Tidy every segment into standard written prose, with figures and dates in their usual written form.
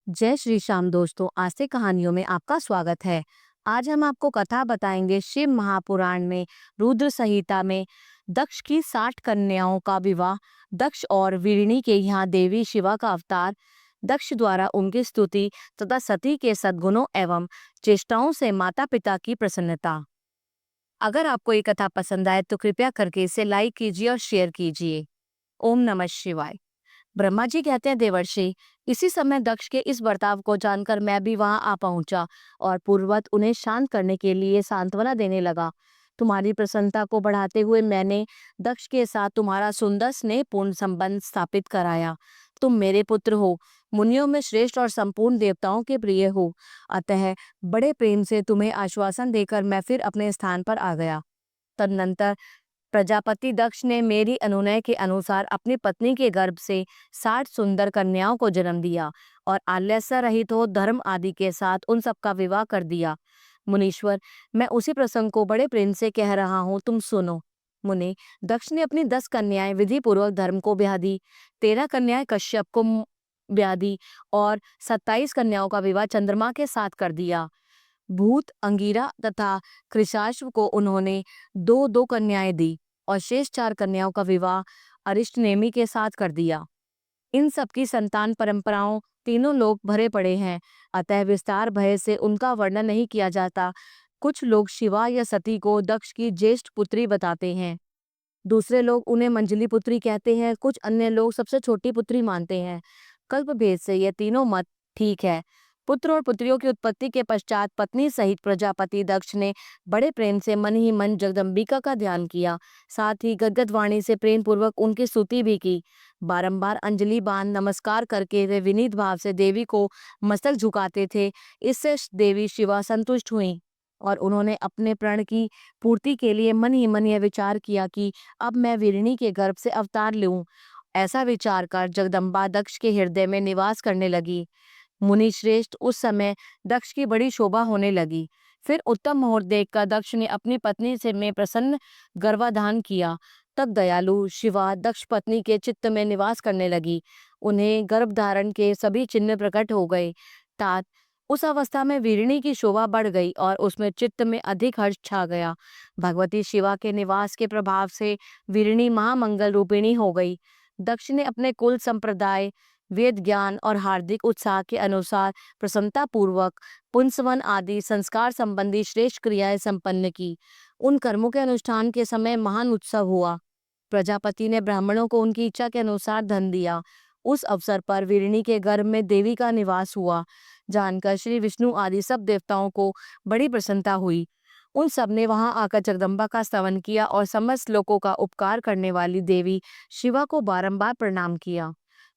जय श्री श्याम दोस्तों, आज से कहानियों में आपका स्वागत है। आज हम आपको कथा बताएंगे शिव महापुराण में रुद्र संहिता में दक्ष की 60 कन्याओं का विवाह। दक्ष और वीरिणी के यहाँ देवी शिवा का अवतार। दक्ष द्वारा उनकी स्तुति तथा सती के सद्गुणों एवं चेष्टाओं से माता पिता की प्रसन्नता। अगर आपको ये कथा पसंद आए तो कृपया करके इसे लाइक कीजिए और शेयर कीजिए। ओम नमः शिवाय। ब्रह्मा जी कहते हैं, देवर्षि, इसी समय दक्ष के इस बर्ताव को जानकर मैं भी वहां आ पहुंचा और पूर्ववत उन्हें शांत करने के लिए सांत्वना देने लगा। तुम्हारी प्रसन्नता को बढ़ाते हुए मैंने दक्ष के साथ तुम्हारा सुंदर स्नेहपूर्ण संबंध स्थापित कराया। तुम मेरे पुत्र हो, मुनियों में श्रेष्ठ और संपूर्ण देवताओं के प्रिय हो। अतः बड़े प्रेम से तुम्हें आश्वासन देकर मैं फिर अपने स्थान पर आ गया। तदनंतर प्रजापति दक्ष ने मेरी अनुनय के अनुसार अपनी पत्नी के गर्भ से 60 सुंदर कन्याओं को जन्म दिया और आलस्य रहित हो धर्म आदि के साथ उन सबका विवाह कर दिया। मुनीश्वर, मैं उसी प्रसंग को बड़े प्रेम से कह रहा हूँ, तुम सुनो। मुने, दक्ष ने अपनी 10 कन्याएं विधि पूर्वक धर्म को ब्याह दी, 13 कन्याएं कश्यप को ब्याह दी और 27 कन्याओं का विवाह चंद्रमा के साथ कर दिया। भूत, अंगिरा तथा कृशाश्व को उन्होंने दो दो कन्याएं दी और शेष 4 कन्याओं का विवाह अरिष्टनेमि के साथ कर दिया। इन सबकी संतान परंपराओं तीनों लोग भरे पड़े हैं, अतः विस्तार भय से उनका वर्णन नहीं किया जाता। कुछ लोग शिवा या सती को दक्ष की ज्येष्ठ पुत्री बताते हैं, दूसरे लोग उन्हें मंजली पुत्री कहते हैं, कुछ अन्य लोग सबसे छोटी पुत्री मानते हैं। कल्प भेद से यह तीनों मत ठीक है। पुत्र और पुत्रियों की उत्पत्ति के पश्चात पत्नी सहित प्रजापति दक्ष ने बड़े प्रेम से मन ही मन जगदम्बिका का ध्यान किया, साथ ही गदगद वाणी से प्रेम पूर्वक उनकी स्तुति भी की। बारंबार अंजलि बांध नमस्कार करके वे विनीत भाव से देवी को मस्तक झुकाते थे। इससे देवी शिवा संतुष्ट हुई और उन्होंने अपने प्रण की पूर्ति के लिए मन ही मन यह विचार किया कि अब मैं वीरिणी के गर्भ से अवतार लूं। ऐसा विचार कर जगदम्बा दक्ष के हृदय में निवास करने लगी। मुनि श्रेष्ठ, उस समय दक्ष की बड़ी शोभा होने लगी। फिर उत्तम मुहूर्त देखकर दक्ष ने अपनी पत्नी से में प्रसन्न गर्भाधान किया। तब दयालु शिवा दक्ष पत्नी के चित्त में निवास करने लगी। उन्हें गर्भ धारण के सभी चिन्ह प्रकट हो गए। तात उस अवस्था में वीरिणी की शोभा बढ़ गई और उसमें चित्त में अधिक हर्ष छा गया। भगवती शिवा के निवास के प्रभाव से वीरिणी महामंगल रूपिणी हो गई। दक्ष ने अपने कुल संप्रदाय, वेद ज्ञान और हार्दिक उत्साह के अनुसार प्रसन्नता पूर्वक पुंसवन आदि संस्कार संबंधी श्रेष्ठ क्रियाएं संपन्न की। उन कर्मों के अनुष्ठान के समय महान उत्सव हुआ। प्रजापति ने ब्राह्मणों को उनकी इच्छा के अनुसार धन दिया। उस अवसर पर वीरिणी के गर्भ में देवी का निवास हुआ। जानकर श्री विष्णु आदि सब देवताओं को बड़ी प्रसन्नता हुई। उन सब ने वहां आकर जगदम्बा का स्तवन किया और समस्त लोगों का उपकार करने वाली देवी शिवा को बारंबार प्रणाम किया।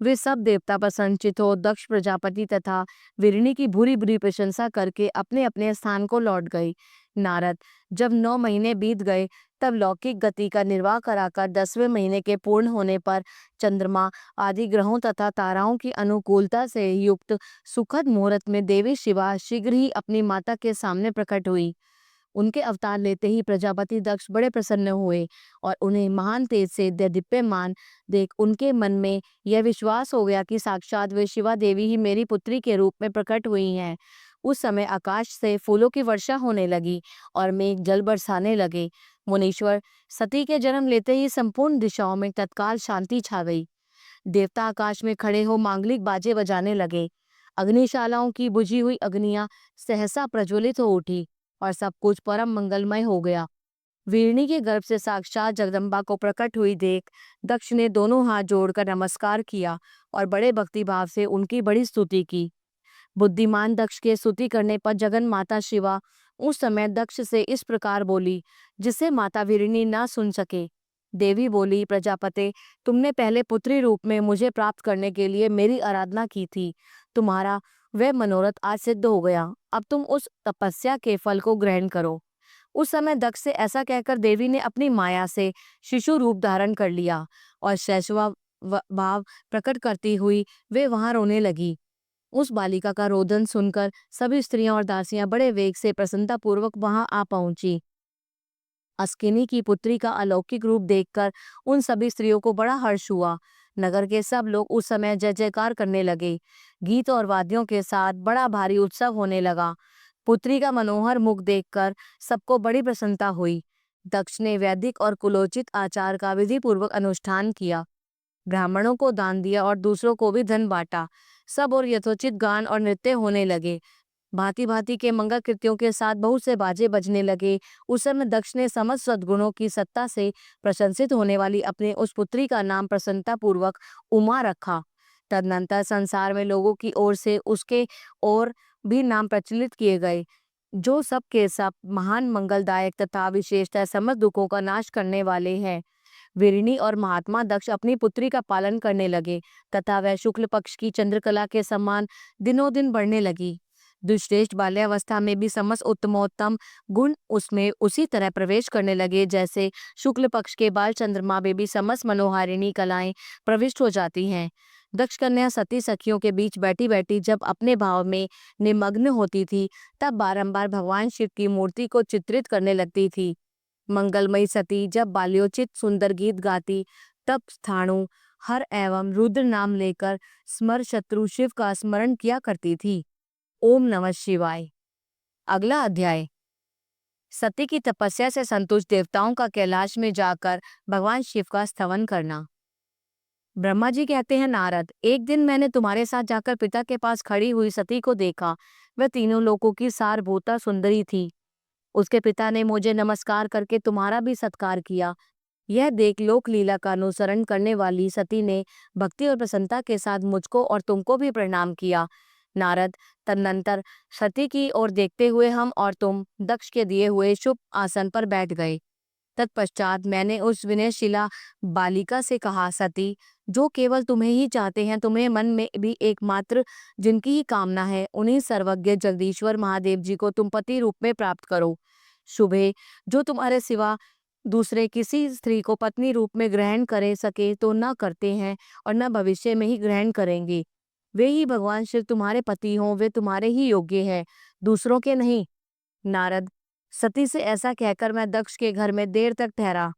वे सब देवता प्रसन्नचित हो दक्ष प्रजापति तथा वीरिणी की बुरी बुरी प्रशंसा करके अपने अपने स्थान को लौट गए। नारद, जब 9 महीने बीत गए तब लौकिक गति का निर्वाह कराकर 10वें महीने के पूर्ण होने पर चंद्रमा आदि ग्रहों तथा ताराओं की अनुकूलता से युक्त सुखद मुहूर्त में देवी शिवा शीघ्र ही अपनी माता के सामने प्रकट हुई। उनके अवतार लेते ही प्रजापति दक्ष बड़े प्रसन्न हुए और उन्हें महान तेज से देदीप्यमान देख उनके मन में यह विश्वास हो गया कि साक्षात वे शिवा देवी ही मेरी पुत्री के रूप में प्रकट हुई हैं। उस समय आकाश से फूलों की वर्षा होने लगी और मेघ जल बरसाने लगे। मुनीश्वर, सती के जन्म लेते ही संपूर्ण दिशाओं में तत्काल शांति छा गई। देवता आकाश में खड़े हो मांगलिक बाजे बजाने लगे। अग्निशालाओं की बुझी हुई अग्नियां सहसा प्रज्वलित हो उठी और सब कुछ परम मंगलमय हो गया। वीरणी के गर्भ से साक्षात जगदम्बा को प्रकट हुई देख दक्ष ने दोनों हाथ जोड़कर नमस्कार किया और बड़े भक्ति भाव से उनकी बड़ी स्तुति की। बुद्धिमान दक्ष के स्तुति करने पर जगन माता शिवा उस समय दक्ष से इस प्रकार बोली, जिसे माता वीरिणी ना सुन सके। देवी बोली, प्रजापते, तुमने पहले पुत्री रूप में मुझे प्राप्त करने के लिए मेरी आराधना की थी। तुम्हारा वह मनोरथ आज सिद्ध हो गया। अब तुम उस तपस्या के फल को ग्रहण करो। उस समय दक्ष से ऐसा कहकर देवी ने अपनी माया से शिशु रूप धारण कर लिया और शैशवा भाव प्रकट करती हुई वे वहां रोने लगी। उस बालिका का रोदन सुनकर सभी स्त्रियां और दासियां बड़े वेग से प्रसन्नता पूर्वक वहां आ पहुंची। अस्किनी की पुत्री का अलौकिक रूप देखकर उन सभी स्त्रियों को बड़ा हर्ष हुआ। नगर के सब लोग उस समय जय जयकार करने लगे। गीत और वाद्यों के साथ बड़ा भारी उत्सव होने लगा। पुत्री का मनोहर मुख देखकर सबको बड़ी प्रसन्नता हुई। दक्ष ने वैदिक और कुलोचित आचार का विधि पूर्वक अनुष्ठान किया, ब्राह्मणों को दान दिया और दूसरों को भी धन बांटा। सब और यथोचित गान और नृत्य होने लगे। भांति भांति के मंगल कृत्यों के साथ बहुत से बाजे बजने लगे। उस समय दक्ष ने समस्त सद्गुणों की सत्ता से प्रशंसित होने वाली अपने उस पुत्री का नाम प्रसन्नता पूर्वक उमा रखा। तदनंतर संसार में लोगों की ओर से उसके और भी नाम प्रचलित किए गए, जो सब के सब महान मंगलदायक तथा विशेषतः समस्त दुखों का नाश करने वाले हैं। वीरिणी और महात्मा दक्ष अपनी पुत्री का पालन करने लगे तथा वह शुक्ल पक्ष की चंद्रकला के समान दिनों दिन बढ़ने लगी। दुश्रेष्ठ बाल्यावस्था में भी समस्त उत्तमोत्तम गुण उसमें उसी तरह प्रवेश करने लगे जैसे शुक्ल पक्ष के बाल चंद्रमा में भी समस्त मनोहारिणी कलाएं प्रविष्ट हो जाती हैं। दक्ष कन्या सती सखियों के बीच बैठी बैठी जब अपने भाव में निमग्न होती थी, तब बारंबार भगवान शिव की मूर्ति को चित्रित करने लगती थी। मंगलमयी सती जब बाल्योचित सुंदर गीत गाती, तब स्थाणु हर एवं रुद्र नाम लेकर स्मर शत्रु शिव का स्मरण किया करती थी। ओम नमः शिवाय। अगला अध्याय। सती की तपस्या से संतुष्ट देवताओं का कैलाश में जाकर भगवान शिव का स्तवन करना। ब्रह्मा जी कहते हैं, नारद, एक दिन मैंने तुम्हारे साथ जाकर पिता के पास खड़ी हुई सती को देखा। वह तीनों लोकों की सारभूता सुंदरी थी। उसके पिता ने मुझे नमस्कार करके तुम्हारा भी सत्कार किया। यह देख लोक लीला का अनुसरण करने वाली सती ने भक्ति और प्रसन्नता के साथ मुझको और तुमको भी प्रणाम किया। नारद, तदनंतर सती की ओर देखते हुए हम और तुम दक्ष के दिए हुए शुभ आसन पर बैठ गए। तत्पश्चात मैंने उस विनयशिला बालिका से कहा, सती, जो केवल तुम्हें ही चाहते हैं, तुम्हें मन में भी एकमात्र जिनकी ही कामना है, उन्हीं सर्वज्ञ जगदीश्वर महादेव जी को तुम पति रूप में प्राप्त करो। शुभे, जो तुम्हारे सिवा दूसरे किसी स्त्री को पत्नी रूप में ग्रहण करे सके तो न करते हैं और न भविष्य में ही ग्रहण करेंगे। वे ही भगवान शिव तुम्हारे पति हों, वे तुम्हारे ही योग्य हैं, दूसरों के नहीं। नारद, सती से ऐसा कहकर मैं दक्ष के घर में देर तक ठहरा।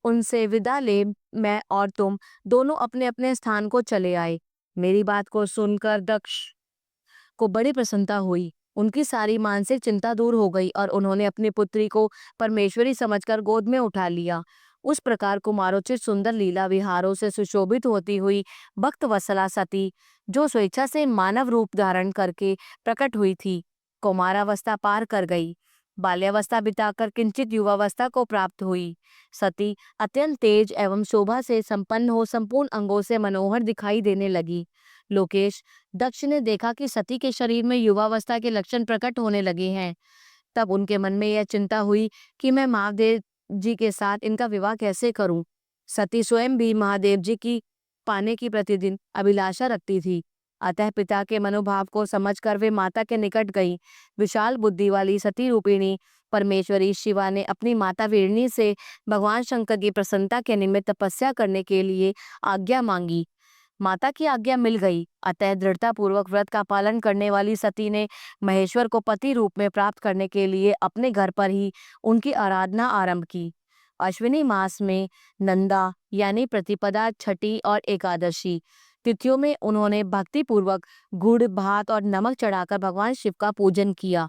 उनसे विदा ले मैं और तुम दोनों अपने अपने स्थान को चले आए। मेरी बात को सुनकर दक्ष को बड़ी प्रसन्नता हुई। उनकी सारी मानसिक चिंता दूर हो गई और उन्होंने अपनी पुत्री को परमेश्वरी समझकर गोद में उठा लिया। उस प्रकार कुमारोचित सुंदर लीला विहारों से सुशोभित होती हुई भक्त वत्सला सती, जो स्वेच्छा से मानव रूप धारण करके प्रकट हुई थी, कौमारावस्था पार कर गई। बाल्यावस्था बिताकर किंचित युवावस्था को प्राप्त हुई। सती अत्यंत तेज एवं शोभा से संपन्न हो संपूर्ण अंगों से मनोहर दिखाई देने लगी। लोकेश, दक्ष ने देखा कि सती के शरीर में युवावस्था के लक्षण प्रकट होने लगे हैं। तब उनके मन में यह चिंता हुई कि मैं महादेव जी के साथ इनका विवाह कैसे करूं। सती स्वयं भी महादेव जी की पाने की प्रतिदिन अभिलाषा रखती थी। अतः पिता के मनोभाव को समझकर वे माता के निकट गई। विशाल बुद्धि वाली सती रूपिणी परमेश्वरी शिवा ने अपनी माता वीरणी से भगवान शंकर की प्रसन्नता के निमित्त तपस्या करने के लिए आज्ञा मांगी। माता की आज्ञा मिल गई। अतः दृढ़ता पूर्वक व्रत का पालन करने वाली सती ने महेश्वर को पति रूप में प्राप्त करने के लिए अपने घर पर ही उनकी आराधना आरंभ की। अश्विनी मास में नंदा यानी प्रतिपदा, छठी और एकादशी तिथियों में उन्होंने भक्ति पूर्वक गुड़, भात और नमक चढ़ाकर भगवान शिव का पूजन किया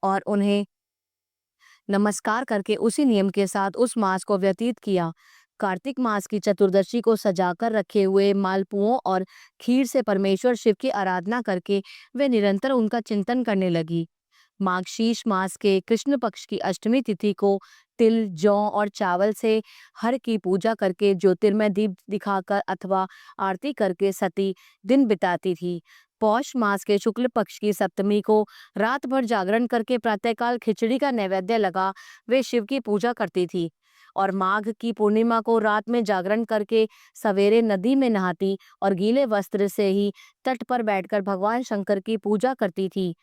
और उन्हें नमस्कार करके उसी नियम के साथ उस मास को व्यतीत किया। कार्तिक मास की चतुर्दशी को सजाकर रखे हुए मालपुओं और खीर से परमेश्वर शिव की आराधना करके वे निरंतर उनका चिंतन करने लगी। माघशीर्ष मास के कृष्ण पक्ष की अष्टमी तिथि को तिल, जौ और चावल से हर की पूजा करके ज्योतिर्मय दीप दिखाकर अथवा आरती करके सती दिन बिताती थी। पौष मास के शुक्ल पक्ष की सप्तमी को रात भर जागरण करके प्रातःकाल खिचड़ी का नैवेद्य लगा वे शिव की पूजा करती थी और माघ की पूर्णिमा को रात में जागरण करके सवेरे नदी में नहाती और गीले वस्त्र से ही तट पर बैठकर भगवान शंकर की पूजा करती थी।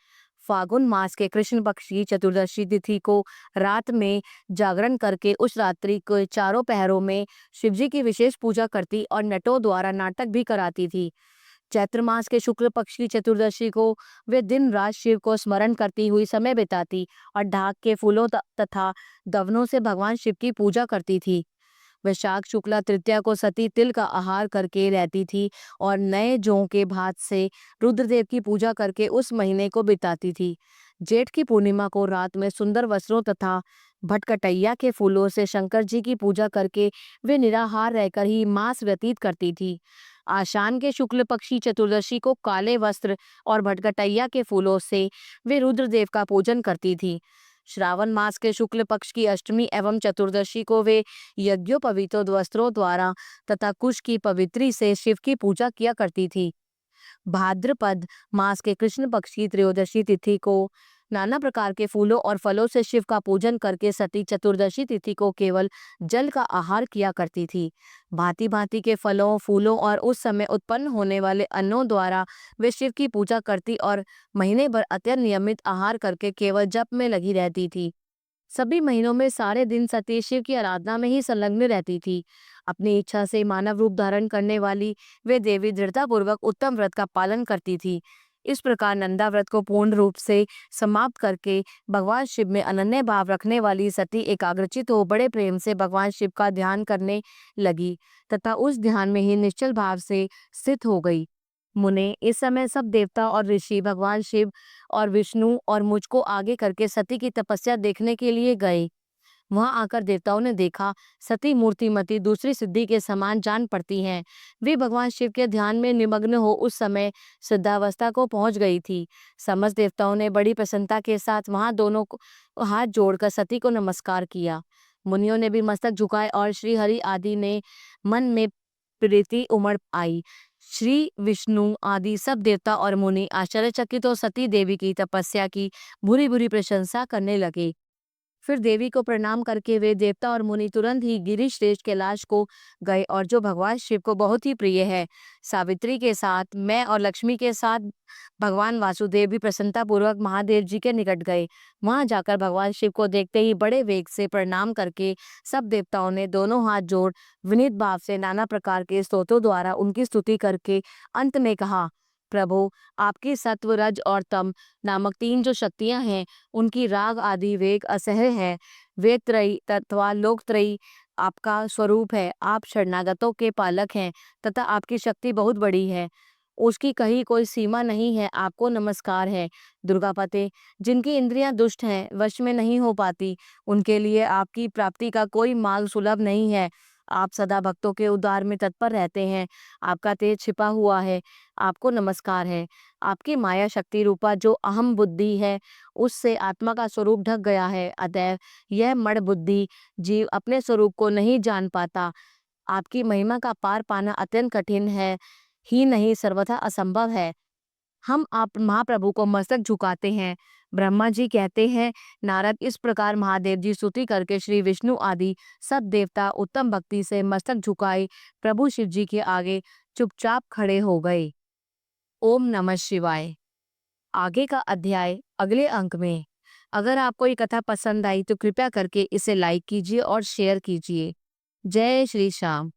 फागुन मास के कृष्ण पक्ष की चतुर्दशी तिथि को रात में जागरण करके उस रात्रि के चारों पहरों में शिवजी की विशेष पूजा करती और नटों द्वारा नाटक भी कराती थी। चैत्र मास के शुक्ल पक्ष की चतुर्दशी को वे दिन रात शिव को स्मरण करती हुई समय बिताती और ढाक के फूलों तथा दवनों से भगवान शिव की पूजा करती थी। वैशाख शुक्ला तृतीया को सती तिल का आहार करके रहती थी और नए जौ के भात से रुद्रदेव की पूजा करके उस महीने को बिताती थी। जेठ की पूर्णिमा को रात में सुंदर वस्त्रों तथा भटकटैया के फूलों से शंकर जी की पूजा करके वे निराहार रहकर ही मास व्यतीत करती थी। आषाढ़ के शुक्ल पक्षी चतुर्दशी को काले वस्त्र और भटकटैया के फूलों से वे रुद्रदेव का पूजन करती थी। श्रावण मास के शुक्ल पक्ष की अष्टमी एवं चतुर्दशी को वे यज्ञोपवीत वस्त्रों द्वारा तथा कुश की पवित्री से शिव की पूजा किया करती थी। भाद्रपद मास के कृष्ण पक्ष की त्रयोदशी तिथि को नाना प्रकार के फूलों और फलों से शिव का पूजन करके सती चतुर्दशी तिथि को केवल जल का आहार किया करती थी। भांति भांति के फलों, फूलों और उस समय उत्पन्न होने वाले अन्नों द्वारा वे शिव की पूजा करती और महीने भर अत्यंत नियमित आहार करके केवल जप में लगी रहती थी। सभी महीनों में सारे दिन सती शिव की आराधना में ही संलग्न रहती थी। अपनी इच्छा से मानव रूप धारण करने वाली वे देवी दृढ़तापूर्वक उत्तम व्रत का पालन करती थी। इस प्रकार नंदा व्रत को पूर्ण रूप से समाप्त करके भगवान शिव में अनन्य भाव रखने वाली सती एकाग्रचित हो बड़े प्रेम से भगवान शिव का ध्यान करने लगी तथा उस ध्यान में ही निश्चल भाव से स्थित हो गई। मुने इस समय सब देवता और ऋषि भगवान शिव और विष्णु और मुझको आगे करके सती की तपस्या देखने के लिए गए। वहां आकर देवताओं ने देखा सती मूर्तिमती दूसरी सिद्धि के समान जान पड़ती हैं। वे भगवान शिव के ध्यान में निमग्न हो उस समय सिद्धावस्था को पहुंच गई थी। समस्त देवताओं ने बड़ी प्रसन्नता के साथ वहां दोनों को हाथ जोड़कर सती को नमस्कार किया। मुनियों ने भी मस्तक झुकाए और श्री हरि आदि ने मन में प्रीति उमड़ आई। श्री विष्णु आदि सब देवता और मुनि आश्चर्यचकित हो सती देवी की तपस्या की बुरी बुरी प्रशंसा करने लगे। फिर देवी को प्रणाम करके वे देवता और मुनि तुरंत ही गिरी श्रेष्ठ कैलाश को गए और जो भगवान शिव को बहुत ही प्रिय है, सावित्री के साथ मैं और लक्ष्मी के साथ भगवान वासुदेव भी प्रसन्नता पूर्वक महादेव जी के निकट गए। वहां जाकर भगवान शिव को देखते ही बड़े वेग से प्रणाम करके सब देवताओं ने दोनों हाथ जोड़ विनीत भाव से नाना प्रकार के स्तोत्रों द्वारा उनकी स्तुति करके अंत में कहा, प्रभु आपकी सत्व रज और तम नामक तीन जो शक्तियां हैं उनकी राग आदि वेग असह्य है। वेद त्रयी तथा लोक त्रयी आपका स्वरूप है। आप शरणागतों के पालक हैं तथा आपकी शक्ति बहुत बड़ी है, उसकी कहीं कोई सीमा नहीं है। आपको नमस्कार है। दुर्गापते जिनकी इंद्रियां दुष्ट हैं, वश में नहीं हो पाती, उनके लिए आपकी प्राप्ति का कोई मार्ग सुलभ नहीं है। आप सदा भक्तों के उद्धार में तत्पर रहते हैं। आपका तेज छिपा हुआ है। आपको नमस्कार है। आपकी माया शक्ति रूपा जो अहम बुद्धि है उससे आत्मा का स्वरूप ढक गया है। अतएव यह मड़ बुद्धि जीव अपने स्वरूप को नहीं जान पाता। आपकी महिमा का पार पाना अत्यंत कठिन है ही नहीं सर्वथा असंभव है। हम आप महाप्रभु को मस्तक झुकाते हैं। ब्रह्मा जी कहते हैं, नारद इस प्रकार महादेव जी स्तुति करके श्री विष्णु आदि सब देवता उत्तम भक्ति से मस्तक झुकाए प्रभु शिव जी के आगे चुपचाप खड़े हो गए। ओम नमः शिवाय। आगे का अध्याय अगले अंक में। अगर आपको ये कथा पसंद आई तो कृपया करके इसे लाइक कीजिए और शेयर कीजिए। जय श्री श्याम।